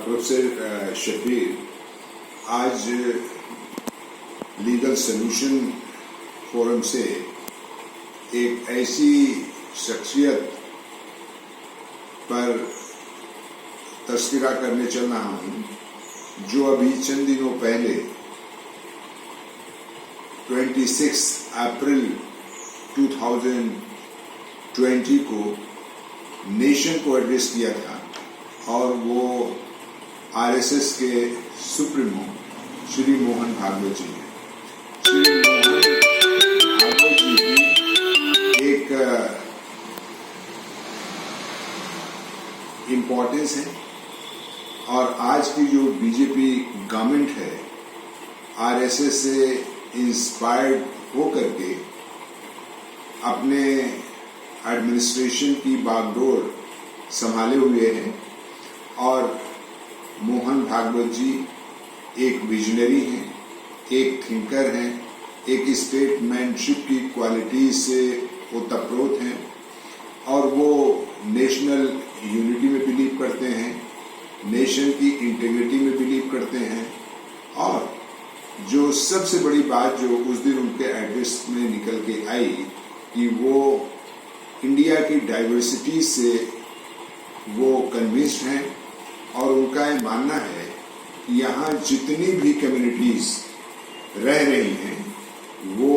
Professor Shabbir, आज legal solution forum से एक ऐसी शख्सियत पर तस्करा करने चल रहा हूं जो अभी चंद दिनों पहले 26 अप्रैल 2020 को नेशन को एड्रेस किया था और वो आरएसएस के सुप्रीमो श्री मोहन भागवत जी हैं। श्री मोहन भागवत जी की एक इम्पोर्टेंस है और आज की जो बीजेपी गवर्नमेंट है आरएसएस से इंस्पायर्ड होकर के अपने एडमिनिस्ट्रेशन की बागडोर संभाले हुए हैं और मोहन भागवत जी एक विजनरी हैं, एक थिंकर हैं, एक स्टेटमैनशिप की क्वालिटी से ओतप्रोत हैं और वो नेशनल यूनिटी में बिलीव करते हैं, नेशन की इंटीग्रिटी में बिलीव करते हैं और जो सबसे बड़ी बात जो उस दिन उनके एड्रेस में निकल के आई कि वो इंडिया की डाइवर्सिटी से वो कन्विंस्ड हैं और उनका ये मानना है कि यहाँ जितनी भी कम्युनिटीज रह रही हैं वो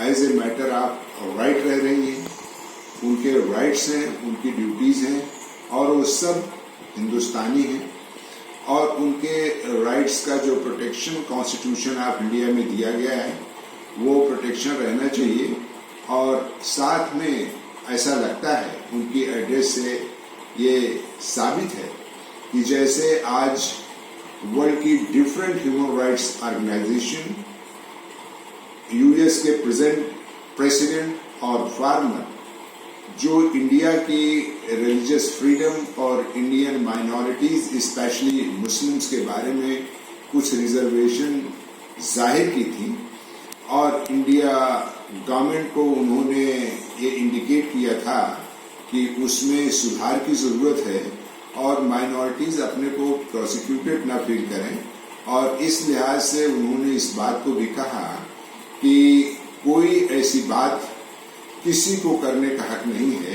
as a matter of right रह रही हैं, उनके राइट्स हैं, उनकी ड्यूटीज हैं और वो सब हिंदुस्तानी हैं और उनके राइट्स का जो प्रोटेक्शन कॉन्स्टिट्यूशन ऑफ इंडिया में दिया गया है वो प्रोटेक्शन रहना चाहिए। और साथ में ऐसा लगता है उनकी एड्रेस से ये साबित है कि जैसे आज वर्ल्ड की different human rights organization, US के प्रेसिडेंट और फार्मर जो इंडिया की रिलीजियस फ्रीडम और इंडियन माइनॉरिटीज स्पेशली मुस्लिम्स के बारे में कुछ रिजर्वेशन जाहिर की थी और इंडिया गवर्नमेंट को उन्होंने ये इंडिकेट किया था कि उसमें सुधार की जरूरत है और माइनॉरिटीज अपने को प्रोसिक्यूटेड ना फील करें और इस लिहाज से उन्होंने इस बात को भी कहा कि कोई ऐसी बात किसी को करने का हक नहीं है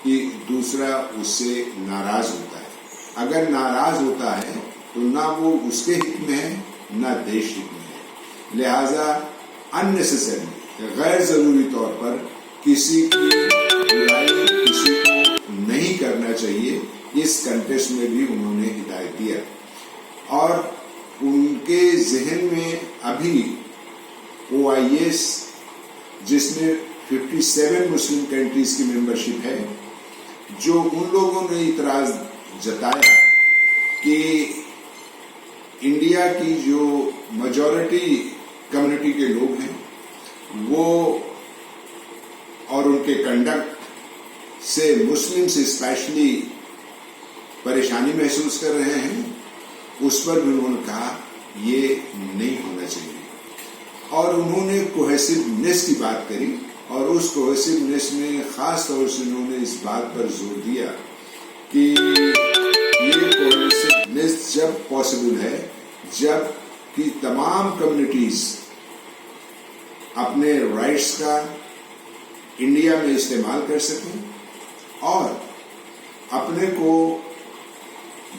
कि दूसरा उससे नाराज होता है। अगर नाराज होता है तो ना वो उसके हित में है ना देश हित में है। लिहाजा अननेसेसरी गैर जरूरी तौर पर किसी की बुराई किसी को नहीं करना चाहिए, इस कंटेस्ट में भी उन्होंने हिदायत दिया और उनके जहन में अभी OIS जिसमें 57 मुस्लिम कंट्रीज की मेंबरशिप है, जो उन लोगों ने इतराज जताया कि इंडिया की जो मेजॉरिटी कम्युनिटी के लोग हैं वो और उनके कंडक्ट से मुस्लिम्स स्पेशली परेशानी महसूस कर रहे हैं, उस पर भी उन्होंने कहा ये नहीं होना चाहिए और उन्होंने कोहेसिवनेस की बात करी और उस कोहेसिवनेस में खास तौर से उन्होंने इस बात पर जोर दिया कि ये कोहेसिवनेस जब पॉसिबल है जब कि तमाम कम्युनिटीज अपने राइट्स का इंडिया में इस्तेमाल कर सकें और अपने को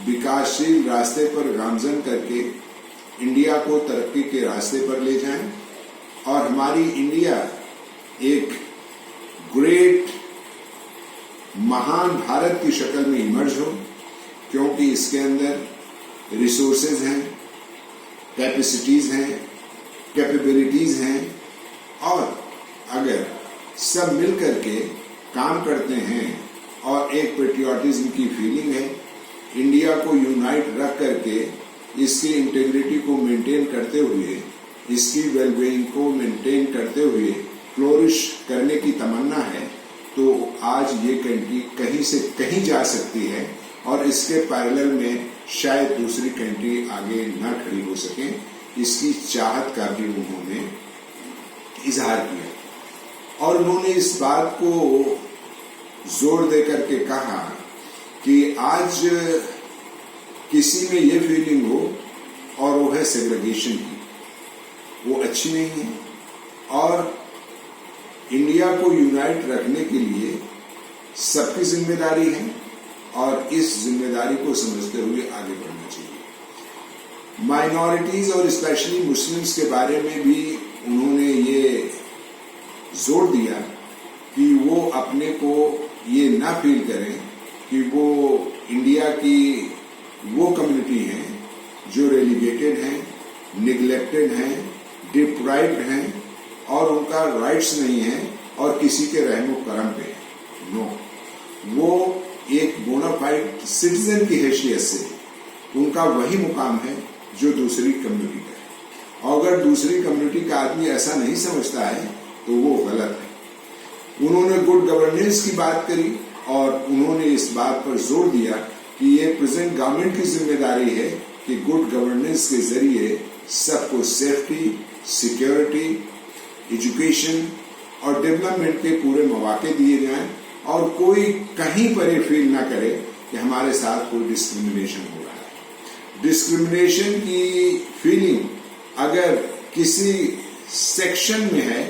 विकासशील रास्ते पर गामजन करके इंडिया को तरक्की के रास्ते पर ले जाएं और हमारी इंडिया एक ग्रेट महान भारत की शक्ल में इमर्ज हो, क्योंकि इसके अंदर रिसोर्सेज हैं, कैपेसिटीज हैं, कैपेबिलिटीज हैं और अगर सब मिलकर के काम करते हैं और एक पेट्रियाटिज्म की फीलिंग है, इंडिया को यूनाइट रख करके इसकी इंटीग्रिटी को मेंटेन करते हुए, इसकी वेलबीइंग को मेंटेन करते हुए फ्लोरिश करने की तमन्ना है, तो आज ये कंट्री कहीं से कहीं जा सकती है और इसके पैरेलल में शायद दूसरी कंट्री आगे न खड़ी हो सके। इसकी चाहत का भी उन्होंने इजहार किया और उन्होंने इस बात को जोर देकर के कहा कि आज किसी में ये फीलिंग हो और वो है सेग्रीगेशन की, वो अच्छी नहीं है। और इंडिया को यूनाइट रखने के लिए सबकी जिम्मेदारी है और इस जिम्मेदारी को समझते हुए आगे बढ़ना चाहिए। माइनॉरिटीज और स्पेशली मुस्लिम्स के बारे में भी उन्होंने ये जोर दिया कि वो अपने को ये ना फील करें कि वो इंडिया की वो कम्युनिटी हैं जो रेलिगेटेड हैं, निग्लेक्टेड हैं, डिप्राइव्ड हैं और उनका राइट्स नहीं है और किसी के रहमो करम पे है। नो, वो एक बोनाफाइड सिटीजन की हैसियत से उनका वही मुकाम है जो दूसरी कम्युनिटी का है। और अगर दूसरी कम्युनिटी का आदमी ऐसा नहीं समझता है तो वो गलत है। उन्होंने गुड गवर्नेंस की बात करी और उन्होंने इस बात पर जोर दिया कि ये प्रेजेंट गवर्नमेंट की जिम्मेदारी है कि गुड गवर्नेंस के जरिए सबको सेफ्टी, सिक्योरिटी, एजुकेशन और डेवलपमेंट के पूरे मौके दिए जाएं और कोई कहीं पर ये फील ना करे कि हमारे साथ कोई डिस्क्रिमिनेशन हो रहा है। डिस्क्रिमिनेशन की फीलिंग अगर किसी सेक्शन में है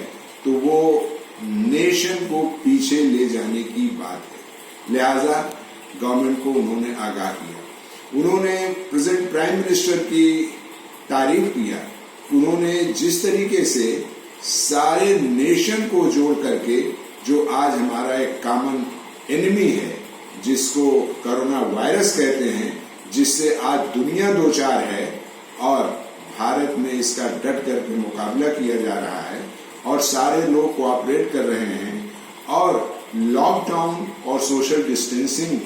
तो वो नेशन को पीछे ले जाने की बात है। लिहाजा गवर्नमेंट को उन्होंने आगाह किया। उन्होंने प्रेजेंट प्राइम मिनिस्टर की तारीफ किया। उन्होंने जिस तरीके से सारे नेशन को जोड़ करके जो आज हमारा एक कॉमन एनिमी है जिसको कोरोना वायरस कहते हैं, जिससे आज दुनिया दो चार है और भारत में इसका डट करके मुकाबला किया जा रहा है और सारे लोग कोऑपरेट कर रहे हैं और लॉकडाउन और सोशल डिस्टेंसिंग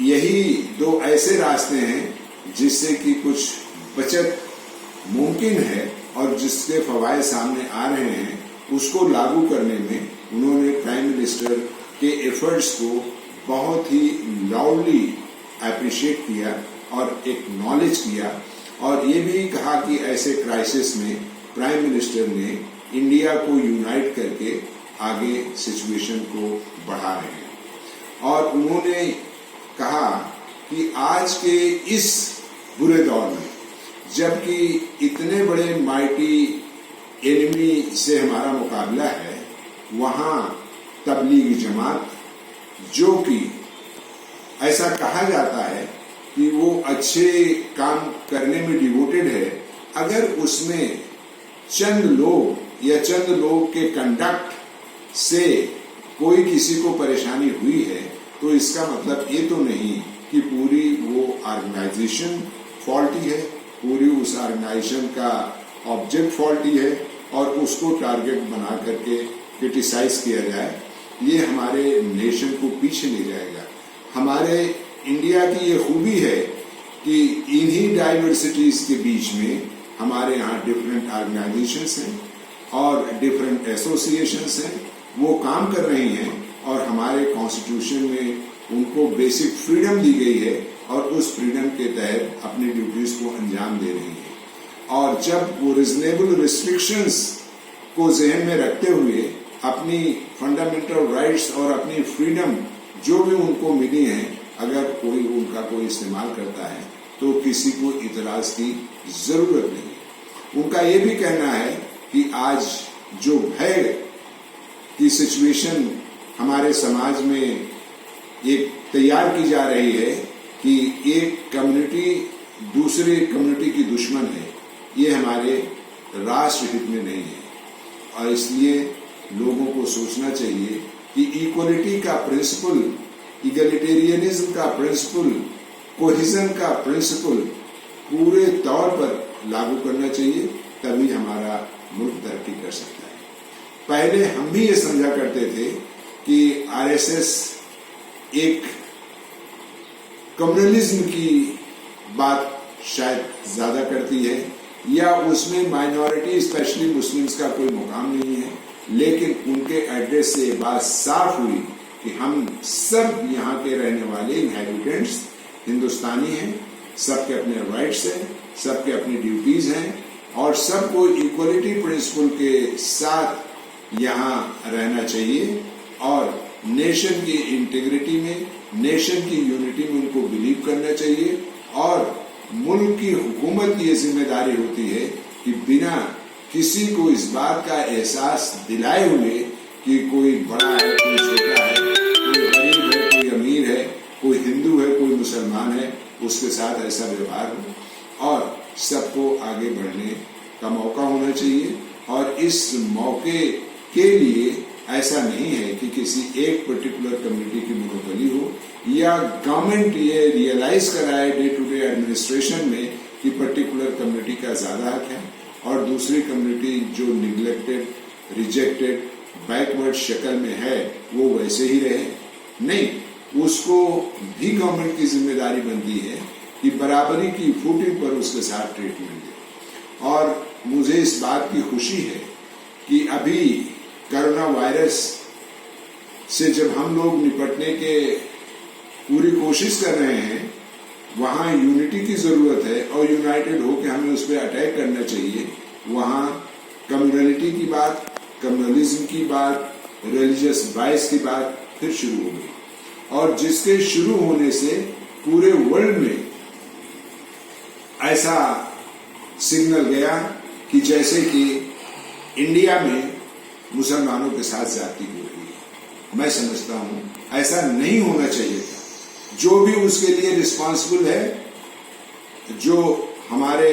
यही दो ऐसे रास्ते हैं जिससे कि कुछ बचत मुमकिन है और जिसके फवायद सामने आ रहे हैं। उसको लागू करने में उन्होंने प्राइम मिनिस्टर के एफर्ट्स को बहुत ही लाउडली अप्रिशिएट किया और एक्नॉलेज किया और ये भी कहा कि ऐसे क्राइसिस में प्राइम मिनिस्टर ने इंडिया को यूनाइट करके आगे सिचुएशन को बढ़ा रहे हैं। और उन्होंने कहा कि आज के इस बुरे दौर में जबकि इतने बड़े माइटी एनिमी से हमारा मुकाबला है, वहां तबलीगी जमात जो कि ऐसा कहा जाता है कि वो अच्छे काम करने में डिवोटेड है, अगर उसमें चंद लोग या चंद लोग के कंडक्ट से कोई किसी को परेशानी हुई है तो इसका मतलब ये तो नहीं कि पूरी वो ऑर्गेनाइजेशन फॉल्टी है, पूरी उस ऑर्गेनाइजेशन का ऑब्जेक्ट फॉल्टी है और उसको टारगेट बना करके क्रिटिसाइज किया जाए। ये हमारे नेशन को पीछे ले जाएगा। हमारे इंडिया की ये खूबी है कि इन्हीं डाइवर्सिटीज के बीच में हमारे यहाँ डिफरेंट ऑर्गेनाइजेशंस हैं और डिफरेंट एसोसिएशंस हैं, वो काम कर रही हैं और हमारे कॉन्स्टिट्यूशन में उनको बेसिक फ्रीडम दी गई है और उस फ्रीडम के तहत अपनी ड्यूटीज को अंजाम दे रही है। और जब वो रिजनेबल रिस्ट्रिक्शंस को जहन में रखते हुए अपनी फंडामेंटल राइट्स और अपनी फ्रीडम जो भी उनको मिली है, अगर कोई उनका कोई इस्तेमाल करता है तो किसी को इतराज की जरूरत नहीं। उनका ये भी कहना है कि आज जो भय की सिचुएशन हमारे समाज में एक तैयार की जा रही है कि एक कम्युनिटी दूसरे कम्युनिटी की दुश्मन है, ये हमारे राष्ट्र हित में नहीं है। और इसलिए लोगों को सोचना चाहिए कि इक्वलिटी का प्रिंसिपल, इगलिटेरियनिज्म का प्रिंसिपल, कोहिजन का प्रिंसिपल पूरे तौर पर लागू करना चाहिए, तभी हमारा मुल्क तरक्की कर सकता है। पहले हम भी ये समझा करते थे कि आरएसएस एक कम्युनलिज्म की बात शायद ज्यादा करती है या उसमें माइनॉरिटी स्पेशली मुस्लिम्स का कोई मुकाम नहीं है, लेकिन उनके एड्रेस से बात साफ हुई कि हम सब यहाँ के रहने वाले इनहेबिटेंट्स हिंदुस्तानी हैं, सबके अपने राइट्स हैं, सबके अपनी ड्यूटीज हैं और सबको इक्वलिटी प्रिंसिपल के साथ यहाँ रहना चाहिए और नेशन की इंटीग्रिटी में, नेशन की यूनिटी में उनको बिलीव करना चाहिए और मुल्क की हुकूमत की ये जिम्मेदारी होती है कि बिना किसी को इस बात का एहसास दिलाए हुए कि कोई बड़ा है, कोई छोटा है, कोई गरीब है, कोई अमीर है, कोई हिंदू है, कोई मुसलमान है, उसके साथ ऐसा व्यवहार हो और सबको आगे बढ़ने का मौका होना चाहिए। और इस मौके के लिए ऐसा नहीं है कि किसी एक पर्टिकुलर कम्युनिटी की मोनोपोली हो या गवर्नमेंट ये रियलाइज कराए डे टू डे एडमिनिस्ट्रेशन में कि पर्टिकुलर कम्युनिटी का ज्यादा हक है और दूसरी कम्युनिटी जो निग्लेक्टेड, रिजेक्टेड, बैकवर्ड शक्ल में है वो वैसे ही रहे। नहीं, उसको भी गवर्नमेंट की जिम्मेदारी बनती है कि बराबरी की फूटिंग पर उसके साथ ट्रीटमेंट दे। और मुझे इस बात की खुशी है कि अभी कोरोना वायरस से जब हम लोग निपटने के पूरी कोशिश कर रहे हैं, वहां यूनिटी की जरूरत है और यूनाइटेड होकर हमें उस पर अटैक करना चाहिए। वहां कम्युनलिटी की बात, कम्युनलिज्म की बात, रिलीजियस बाइस की बात फिर शुरू हो गई और जिसके शुरू होने से पूरे वर्ल्ड में ऐसा सिग्नल गया कि जैसे कि इंडिया में मुसलमानों के साथ ज्यादती हो रही है। मैं समझता हूं ऐसा नहीं होना चाहिए था। जो भी उसके लिए रिस्पॉन्सिबल है, जो हमारे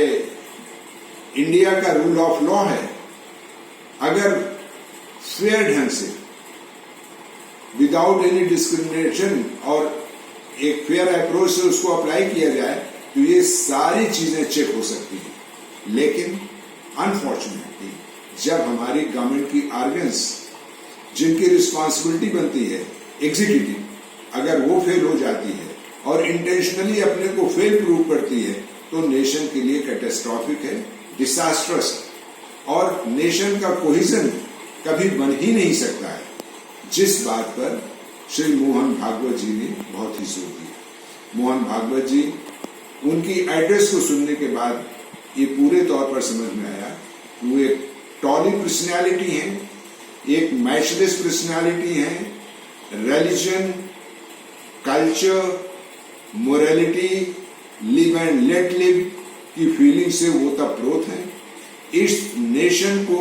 इंडिया का रूल ऑफ लॉ है, अगर फेयर ढंग से विदाउट एनी डिस्क्रिमिनेशन और एक फेयर अप्रोच से उसको अप्लाई किया जाए तो ये सारी चीजें चेक हो सकती हैं। लेकिन अनफॉर्चुनेटली जब हमारी गवर्नमेंट की ऑर्गन्स जिनकी रिस्पॉन्सिबिलिटी बनती है एग्जीक्यूटिव, अगर वो फेल हो जाती है और इंटेंशनली अपने को फेल प्रूव करती है तो नेशन के लिए कैटेस्ट्रॉफिक है, डिसास्ट्रस है और नेशन का कोहिजन कभी बन ही नहीं सकता है, जिस बात पर श्री मोहन भागवत जी ने बहुत ही जोर दिया। मोहन भागवत जी, उनकी एड्रेस को सुनने के बाद ये पूरे तौर पर समझ में आया वो एक टॉली पर्सनैलिटी है, एक मैचलेस पर्सनैलिटी है। Religion, culture, morality, live and let live की फीलिंग से वो तप्रोत है। इस नेशन को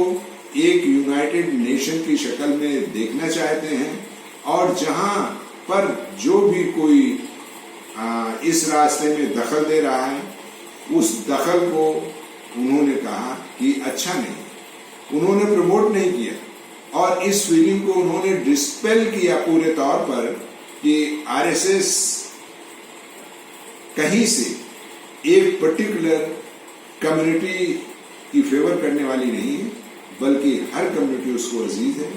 एक यूनाइटेड नेशन की शक्ल में देखना चाहते हैं और जहां पर जो भी कोई इस रास्ते में दखल दे रहा है उस दखल को उन्होंने कहा कि अच्छा नहीं, उन्होंने प्रमोट नहीं किया और इस फीलिंग को उन्होंने डिस्पेल किया पूरे तौर पर कि आरएसएस कहीं से एक पर्टिकुलर कम्युनिटी की फेवर करने वाली नहीं है, बल्कि हर कम्युनिटी उसको अजीज है,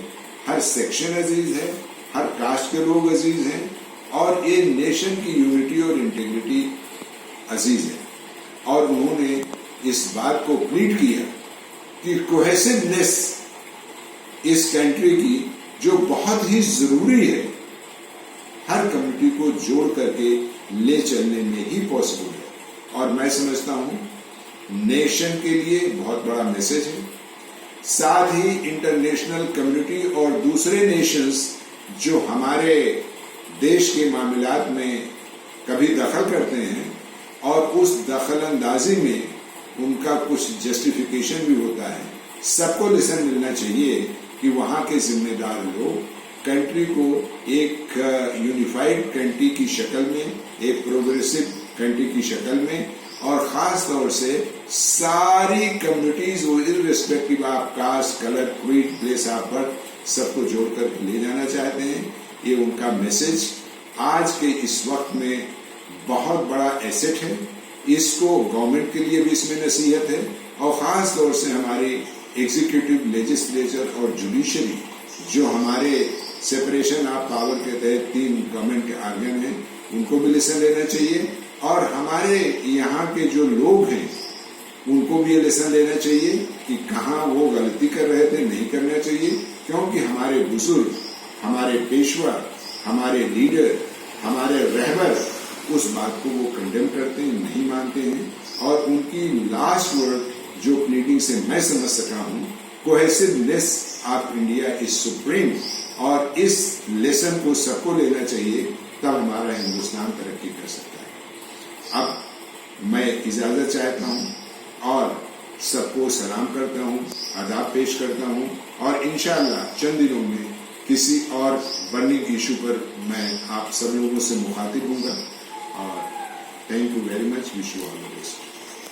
हर सेक्शन अजीज है, हर कास्ट के लोग अजीज हैं और ये नेशन की यूनिटी और इंटीग्रिटी अजीज है। और उन्होंने इस बात को प्लीड किया कि कोहेसिवनेस इस कंट्री की जो बहुत ही जरूरी है, हर कम्युनिटी को जोड़ करके ले चलने में ही पॉसिबल है। और मैं समझता हूं नेशन के लिए बहुत बड़ा मैसेज है। साथ ही इंटरनेशनल कम्युनिटी और दूसरे नेशंस जो हमारे देश के मामलात में कभी दखल करते हैं और उस दखल अंदाजी में उनका कुछ जस्टिफिकेशन भी होता है, सबको लेसन मिलना चाहिए कि वहां के जिम्मेदार लोग कंट्री को एक यूनिफाइड कंट्री की शक्ल में, एक प्रोग्रेसिव कंट्री की शक्ल में और खास तौर से सारी communities irrespective of caste, colour, creed, place of birth सबको जोड़कर ले जाना चाहते हैं। ये उनका मैसेज आज के इस वक्त में बहुत बड़ा एसेट है। इसको गवर्नमेंट के लिए भी इसमें नसीहत है और खास तौर से हमारे एग्जीक्यूटिव, लेजिस्लेचर और जुडिशरी जो हमारे सेपरेशन ऑफ पावर के तहत 3 गवर्नमेंट के आर्गन हैं, उनको भी लेसन लेना चाहिए और हमारे यहाँ के जो लोग हैं उनको भी ये लेसन लेना चाहिए कि कहाँ वो गलती कर रहे थे, नहीं करना चाहिए, क्योंकि हमारे बुजुर्ग, हमारे पेशवा, हमारे लीडर, हमारे रहबर उस बात को वो कंडेम करते हैं, नहीं मानते हैं और उनकी लास्ट वर्ड जो प्लीडिंग से मैं समझ सका हूँ, cohesiveness of India is supreme और इस लेसन को सबको लेना चाहिए, तब हमारा हिंदुस्तान तरक्की कर सकता है। अब मैं इजाजत चाहता हूं और सबको सलाम करता हूं, आदाब पेश करता हूं और इंशाअल्लाह चंद दिनों में किसी और बर्निंग इशू पर मैं आप सब लोगों से मुखातिब हूँगा और thank you very much, wish you all the best.